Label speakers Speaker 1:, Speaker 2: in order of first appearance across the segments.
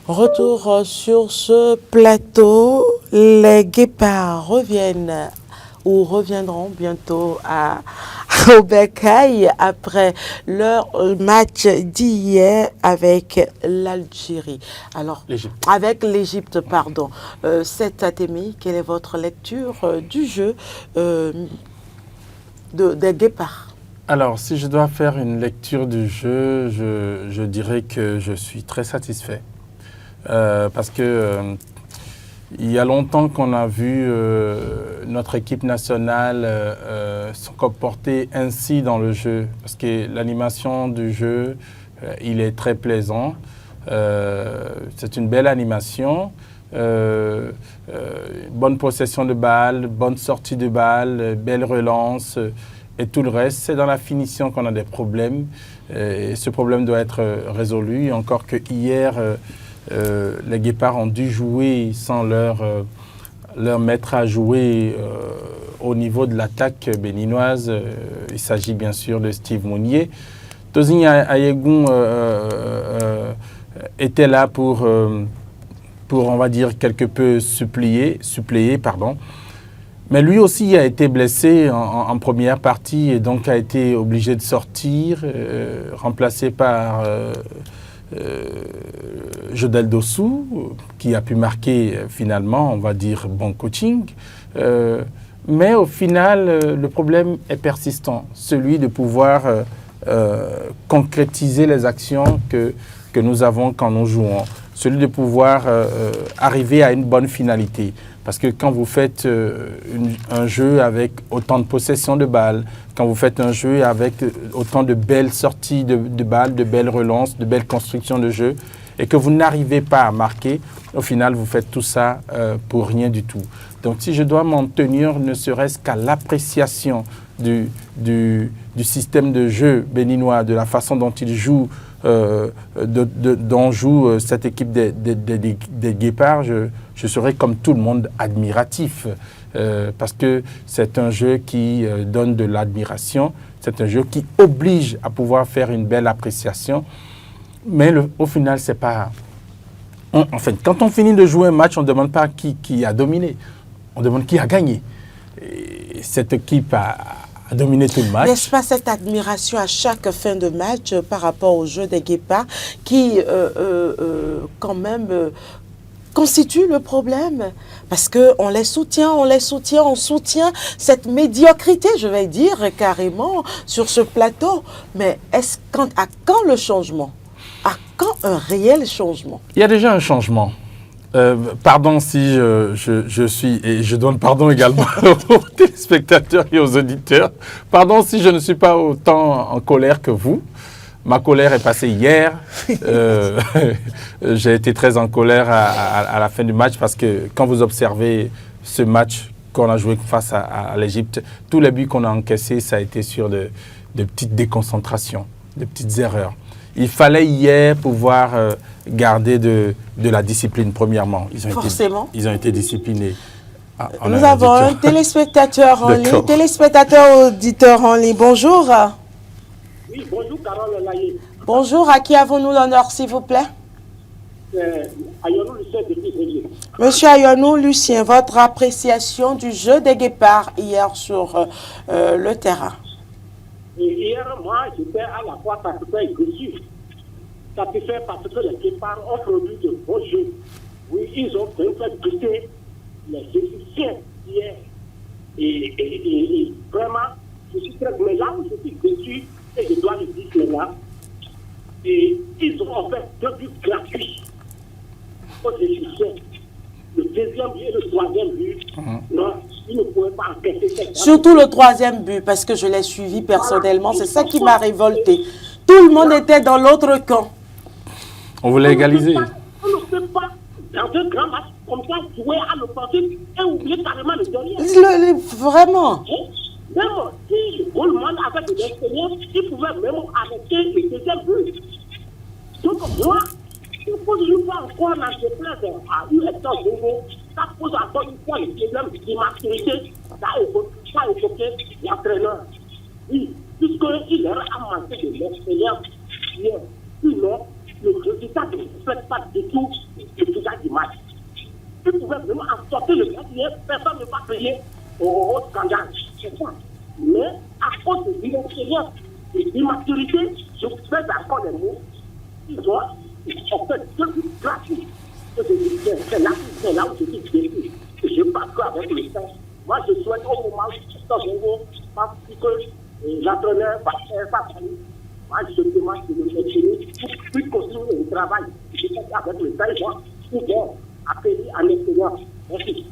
Speaker 1: Retour sur ce plateau. Les Guépards reviennent ou reviendront bientôt au Bercail après leur match d'hier avec l'Algérie. Alors, avec l'Égypte, pardon. Cet Atemi, quelle est votre lecture du jeu des Guépards?
Speaker 2: Alors, si je dois faire une lecture du jeu, je dirais que je suis très satisfait. Parce que il y a longtemps qu'on a vu notre équipe nationale se comporter ainsi dans le jeu. Parce que l'animation du jeu, il est très plaisant. C'est une belle animation. Bonne possession de balle, bonne sortie de balle, belle relance. Et tout le reste, c'est dans la finition qu'on a des problèmes. Et ce problème doit être résolu. Encore que hier, les Guépards ont dû jouer sans leur maître à jouer au niveau de l'attaque béninoise. Il s'agit bien sûr de Steve Mounier. Tosin Ayegun était là pour, on va dire, quelque peu suppléer. Mais lui aussi a été blessé en première partie et donc a été obligé de sortir, remplacé par Jodel Dossou, qui a pu marquer finalement, on va dire, bon coaching. Mais au final, le problème est persistant, celui de pouvoir concrétiser les actions que nous avons quand nous jouons, celui de pouvoir arriver à une bonne finalité. Parce que quand vous faites un jeu avec autant de possession de balles, quand vous faites un jeu avec autant de belles sorties de balles, de belles relances, de belles constructions de jeu, et que vous n'arrivez pas à marquer, au final, vous faites tout ça pour rien du tout. Donc, si je dois m'en tenir, ne serait-ce qu'à l'appréciation du système de jeu béninois, de la façon dont il joue, dont joue cette équipe des Guépards, je serai comme tout le monde admiratif parce que c'est un jeu qui donne de l'admiration, c'est un jeu qui oblige à pouvoir faire une belle appréciation, mais au final, c'est pas... En fait, quand on finit de jouer un match, on ne demande pas qui a dominé, on demande qui a gagné. Et cette équipe a dominé tout le match.
Speaker 1: N'est-ce pas cette admiration à chaque fin de match par rapport au jeu des Guépards qui, quand même, constitue le problème? Parce qu'on les soutient, on soutient cette médiocrité, je vais dire, carrément, sur ce plateau. Mais à quand le changement? À quand un réel changement?
Speaker 2: Il y a déjà un changement. Pardon si je suis, et je donne pardon également aux téléspectateurs et aux auditeurs, pardon si je ne suis pas autant en colère que vous. Ma colère est passée hier. J'ai été très en colère à la fin du match parce que quand vous observez ce match qu'on a joué face à l'Égypte, tous les buts qu'on a encaissés, ça a été sur de petites déconcentrations, de petites erreurs. Il fallait hier pouvoir garder de la discipline, premièrement.
Speaker 1: Forcément.
Speaker 2: Ils ont été disciplinés.
Speaker 1: Nous avons un téléspectateur en ligne, téléspectateur auditeur en ligne. Bonjour.
Speaker 3: Oui, bonjour, Carole Laye.
Speaker 1: Bonjour, à qui avons-nous l'honneur, s'il vous plaît?
Speaker 3: Ayonou Lucien de Février.
Speaker 1: Monsieur Ayonou Lucien, votre appréciation du jeu des Guépards hier sur le terrain?
Speaker 3: Hier, moi, j'étais à la fois satisfait et déçu. Satisfait parce que les Guépards ont produit de beaux jeux. Oui, ils ont fait goûter les Égyptiens hier. Et vraiment, je suis très... Mais là où je suis déçu, et je dois le dire cela, et ils ont fait 2 buts gratuits aux Égyptiens. Le deuxième but et le troisième but, non, ils ne pouvaient pas encaisser cette...
Speaker 1: Surtout le troisième but, parce que je l'ai suivi personnellement, c'est ça qui m'a révolté. Tout le monde était dans l'autre camp.
Speaker 2: On voulait égaliser.
Speaker 3: On ne peut pas, dans un grand match comme ça, jouer à l'offensive et oublier carrément le derrière.
Speaker 1: Vraiment.
Speaker 3: Même si Goldman avait de l'expérience, il pouvait même arrêter le deuxième but. Donc moi, il faut une fois encore dans ce plan à USA Zongo, ça pose encore une fois le problème d'immaturité, ça évoqué l'entraîneur. Oui, puisqu'il leur a manqué de l'expérience hier. Sinon, le résultat ne reflète pas du tout le visage du match. Si vous pouvez vraiment apporter le gardien, personne ne va payer au scandale. C'est ça. Mais à cause de l'inexpérience et de l'immaturité, je fais d'accord les mots. Ils ont fait deux buts gratuits. C'est là où je suis déçu. Et je parle avec le temps. Moi, je souhaite au moment où parce que l'entraîneur va faire sa famille. Moi, je demande de me faire pour plus continuer le travail. Je suis avec le temps, pour pouvoir appeler à l'expérience. Merci.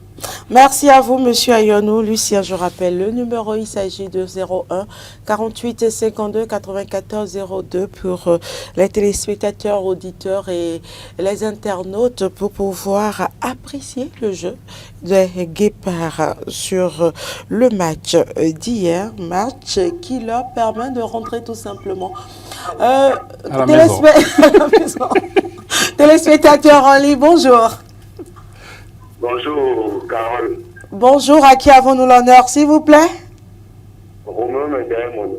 Speaker 1: Merci à vous, Monsieur Ayonou. Lucien, je rappelle le numéro, il s'agit de 01 48 52 94 02 pour les téléspectateurs, auditeurs et les internautes pour pouvoir apprécier le jeu des Guépards sur le match d'hier, match qui leur permet de rentrer tout simplement
Speaker 2: à la
Speaker 1: maison. Téléspectateurs en ligne, bonjour.
Speaker 4: Bonjour, Carole.
Speaker 1: Bonjour, à qui avons-nous l'honneur, s'il vous plaît?
Speaker 4: Romain Média, mon nom.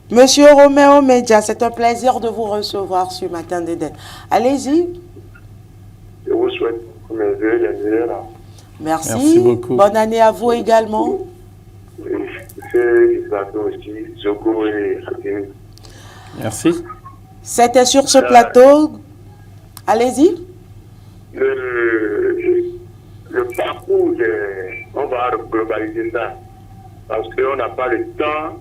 Speaker 1: Monsieur Roméo Média, c'est un plaisir de vous recevoir ce matin d'Éden. Allez-y.
Speaker 4: Je vous souhaite mes vœux les meilleurs.
Speaker 1: Merci
Speaker 2: beaucoup.
Speaker 1: Bonne année à vous également.
Speaker 4: C'est plateau aussi, Zogo et Hakim.
Speaker 2: Merci.
Speaker 1: C'était sur ce plateau. Allez-y.
Speaker 4: Le parcours, on va globaliser ça. Parce qu'on n'a pas le temps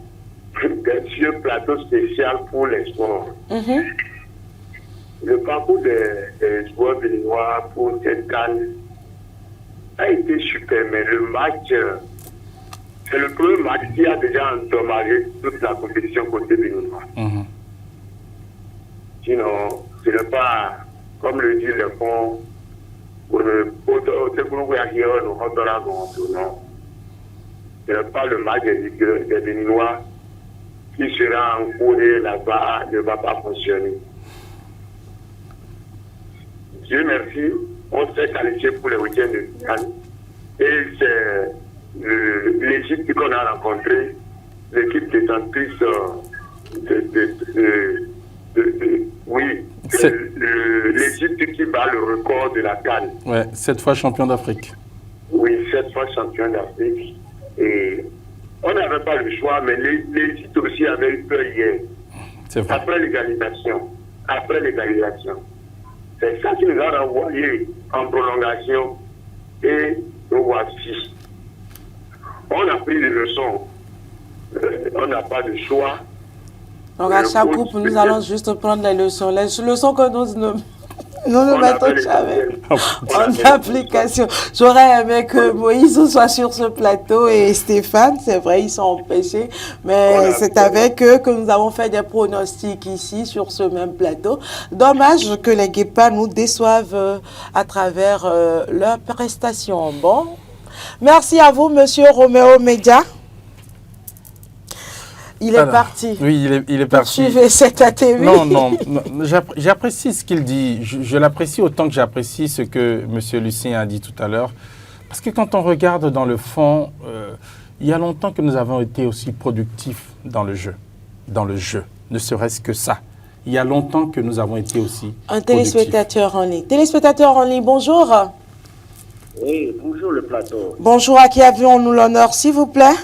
Speaker 4: d'un vieux plateau spécial pour les sports. Le parcours des joueurs béninois pour cette canne a été super, mais le match, c'est le premier match qui a déjà endommagé toute la compétition côté béninois. Sinon, ce n'est pas, comme le dit le fond, ce n'est pas le match des Béninois qui sera en cours et là-bas ne va pas fonctionner. Dieu merci, on s'est qualifié pour les week-ends de finale. Et c'est l'Égypte qu'on a rencontré, l'équipe détentrice l'Égypte qui bat le record de la CAN.
Speaker 2: Ouais, 7 fois champion d'Afrique.
Speaker 4: Oui, 7 fois champion d'Afrique. Et on n'avait pas le choix, mais l'Égypte aussi avait eu peur hier.
Speaker 2: C'est vrai.
Speaker 4: Après l'égalisation. C'est ça qui nous a renvoyé en prolongation. Et nous voici. On a pris des leçons. On n'a pas de choix.
Speaker 1: Donc à chaque groupe, nous allons juste prendre les leçons. Les leçons que nous ne mettons jamais en application. J'aurais aimé que Moïse soit sur ce plateau et Stéphane, c'est vrai, ils sont empêchés, mais c'est avec eux que nous avons fait des pronostics ici sur ce même plateau. Dommage que les Guépards nous déçoivent à travers leurs prestations. Bon, merci à vous, Monsieur Roméo Média. Il est parti.
Speaker 2: Oui, il est parti.
Speaker 1: Suivez cette ATV.
Speaker 2: Non, j'apprécie ce qu'il dit. Je l'apprécie autant que j'apprécie ce que M. Lucien a dit tout à l'heure. Parce que quand on regarde dans le fond, il y a longtemps que nous avons été aussi productifs dans le jeu. Ne serait-ce que ça. Il y a longtemps que nous avons été aussi
Speaker 1: un téléspectateur en ligne. Téléspectateur en ligne, bonjour.
Speaker 5: Oui, bonjour le plateau.
Speaker 1: Bonjour, à qui avons-nous l'honneur, s'il vous plaît?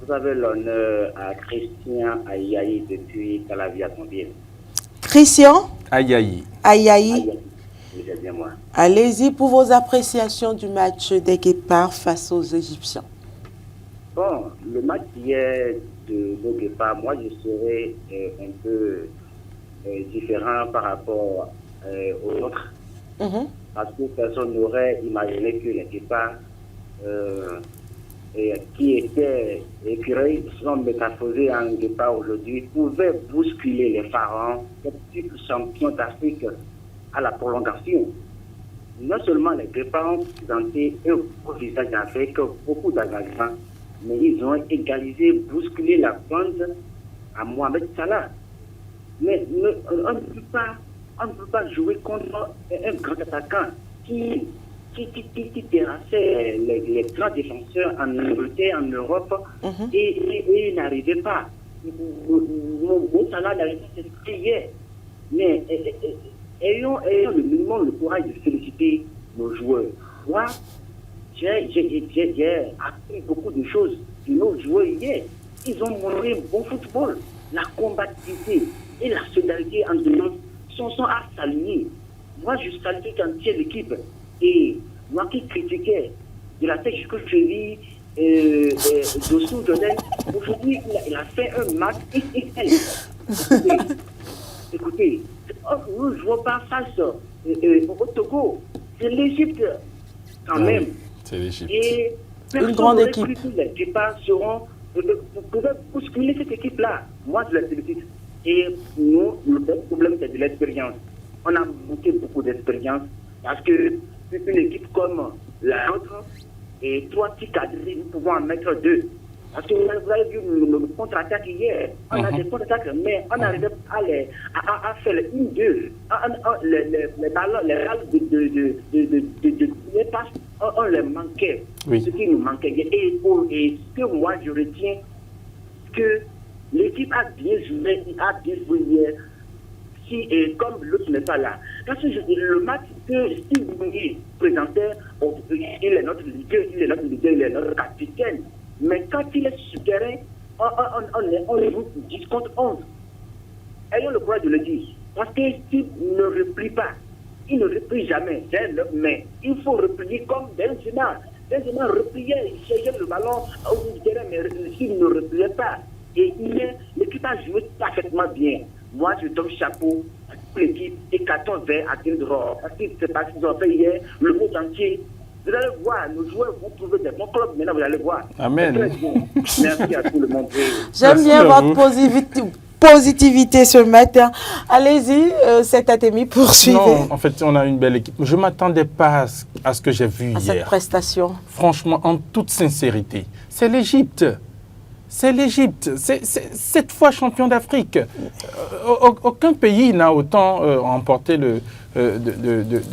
Speaker 5: Vous avez l'honneur à Christian Ayayi depuis Calavia-Tombien.
Speaker 1: Christian
Speaker 2: Ayayi.
Speaker 1: Ayayi.
Speaker 5: Oui, c'est bien moi.
Speaker 1: Allez-y pour vos appréciations du match des Guépards face aux Égyptiens.
Speaker 5: Bon, le match d'hier de nos Guépards, moi je serais un peu différent par rapport aux autres. Parce que personne n'aurait imaginé que les Guépards qui étaient écureuils, sont métamorphosés en Guépards aujourd'hui, pouvaient bousculer les pharaons, les titres champions d'Afrique à la prolongation. Non seulement les Guépards ont présenté un beau visage avec beaucoup d'engagement, mais ils ont égalisé, bousculé la bande à Mohamed Salah. Mais on ne peut pas jouer contre un grand attaquant qui terrassait les grands défenseurs en Angleterre, en Europe, et n'arrivait pas. Mon Salah n'arrivait pas à s'exprimer. Mais ayons le minimum le courage de féliciter nos joueurs. Moi, j'ai appris beaucoup de choses de nos joueurs hier. Ils ont montré un bon football. La combativité et la solidarité entre nous sont à saluer. Moi, je salue entière l'équipe. Et moi qui critiquais de la tête jusqu'au cheville, Dossou Donnel, aujourd'hui, il a fait un match XXL. Écoutez, nous ne jouons pas face au Togo. C'est l'Égypte, quand même.
Speaker 2: C'est l'Égypte.
Speaker 5: Et
Speaker 1: une grande équipe.
Speaker 5: Les départs seront. Vous pouvez bousculer cette équipe-là. Moi, je la félicite. Et nous, le problème, c'est de l'expérience. On a manqué beaucoup d'expérience parce que une équipe comme la nôtre, et 3 petits cadrés, nous pouvons en mettre 2. Parce que vous avez vu le contre-attaque hier. On a des contre-attaques, mais on arrivait à faire le 1-2. Les ballons de passes, on les manquait.
Speaker 2: Oui.
Speaker 5: Ce qui nous manquait. Et ce que moi je retiens, que l'équipe a bien joué hier. Et comme l'autre n'est pas là. Parce que le match que Steve Bouni présentait, il est notre leader, il est notre capitaine. Mais quand il est sur le terrain, on joue 10 contre 11. Ayons le courage de le dire. Parce que Steve ne replie pas. Il ne replie jamais. Mais il faut replier comme Benzema. Benzema repliait, il cherchait le ballon au bout du terrain, mais Steve ne repliait pas. Et l'équipe a joué parfaitement bien. Moi, je donne chapeau à toute l'équipe et 14 verts à tir de roi. Parce que c'est parce qu'ils ont fait hier le monde entier. Vous allez voir, nos joueurs vont trouver des bons clubs. Maintenant, vous allez voir.
Speaker 2: Amen.
Speaker 5: Merci à tout le monde.
Speaker 1: J'aime bien votre positivité ce matin. Allez-y, cet Atemi, poursuivez.
Speaker 2: Non, en fait, on a une belle équipe. Je ne m'attendais pas à ce que j'ai vu hier.
Speaker 1: Cette prestation.
Speaker 2: Franchement, en toute sincérité, c'est l'Égypte. C'est l'Égypte, c'est 7 fois champion d'Afrique. Aucun pays n'a autant remporté de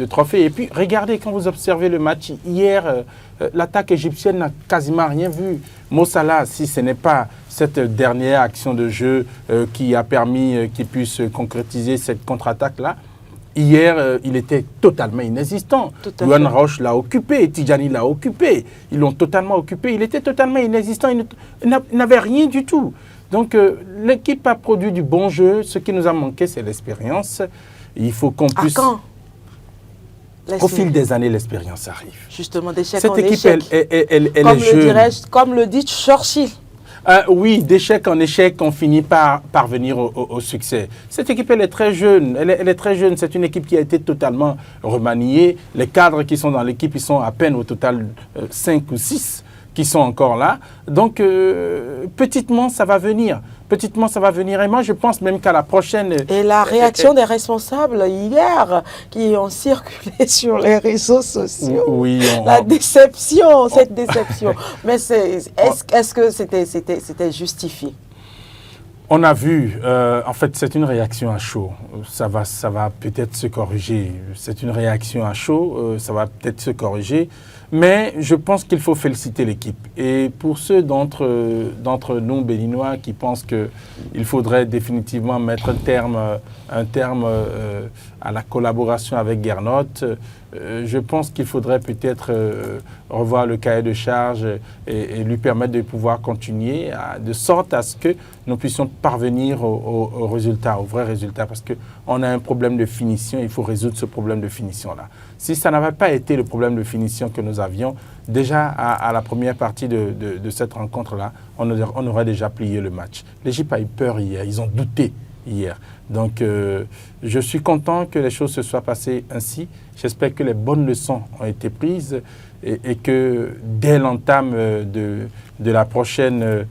Speaker 2: trophées. Et puis, regardez, quand vous observez le match hier, l'attaque égyptienne n'a quasiment rien vu. Mo Salah, si ce n'est pas cette dernière action de jeu qui a permis qu'il puisse concrétiser cette contre-attaque-là, hier, il était totalement inexistant. Luan Roche l'a occupé, Tidjani l'a occupé. Ils l'ont totalement occupé. Il était totalement inexistant. Il n'avait rien du tout. Donc, l'équipe a produit du bon jeu. Ce qui nous a manqué, c'est l'expérience. Il faut qu'on puisse...
Speaker 1: À quand?
Speaker 2: Au fil des années, l'expérience arrive.
Speaker 1: Justement, d'échec
Speaker 2: Cette
Speaker 1: en
Speaker 2: équipe,
Speaker 1: échec.
Speaker 2: elle est jeune.
Speaker 1: Comme le dit Churchill.
Speaker 2: Oui, d'échec en échec, on finit par parvenir au succès. Cette équipe, elle est très jeune. Elle est très jeune. C'est une équipe qui a été totalement remaniée. Les cadres qui sont dans l'équipe, ils sont à peine au total 5 ou 6 qui sont encore là. Donc, petitement, ça va venir. Petitement, ça va venir. Et moi, je pense même qu'à la prochaine...
Speaker 1: Et la réaction des responsables hier, qui ont circulé sur les réseaux sociaux.
Speaker 2: Oui,
Speaker 1: la déception, cette déception. Mais est-ce que c'était justifié?
Speaker 2: On a vu, en fait, c'est une réaction à chaud. Ça va peut-être se corriger. C'est une réaction à chaud, ça va peut-être se corriger. Mais je pense qu'il faut féliciter l'équipe. Et pour ceux d'entre nous, Béninois, qui pensent qu'il faudrait définitivement mettre un terme à la collaboration avec Gernot, je pense qu'il faudrait peut-être revoir le cahier de charge et lui permettre de pouvoir continuer, de sorte à ce que nous puissions parvenir au résultat, au vrai résultat. Parce qu'on a un problème de finition, il faut résoudre ce problème de finition-là. Si ça n'avait pas été le problème de finition que nous avions, déjà à la première partie de cette rencontre-là, on aurait déjà plié le match. L'Égypte a eu peur hier, ils ont douté hier. Donc, je suis content que les choses se soient passées ainsi. J'espère que les bonnes leçons ont été prises et que dès l'entame de la prochaine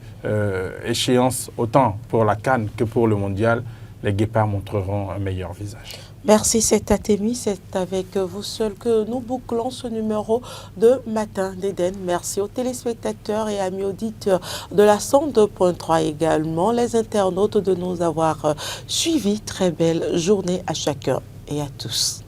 Speaker 2: échéance, autant pour la CAN que pour le Mondial, les Guépards montreront un meilleur visage.
Speaker 1: Merci, c'est Atemi. C'est avec vous seul que nous bouclons ce numéro de Matin d'Éden. Merci aux téléspectateurs et amis auditeurs de la 102.3 également, les internautes de nous avoir suivis. Très belle journée à chacun et à tous.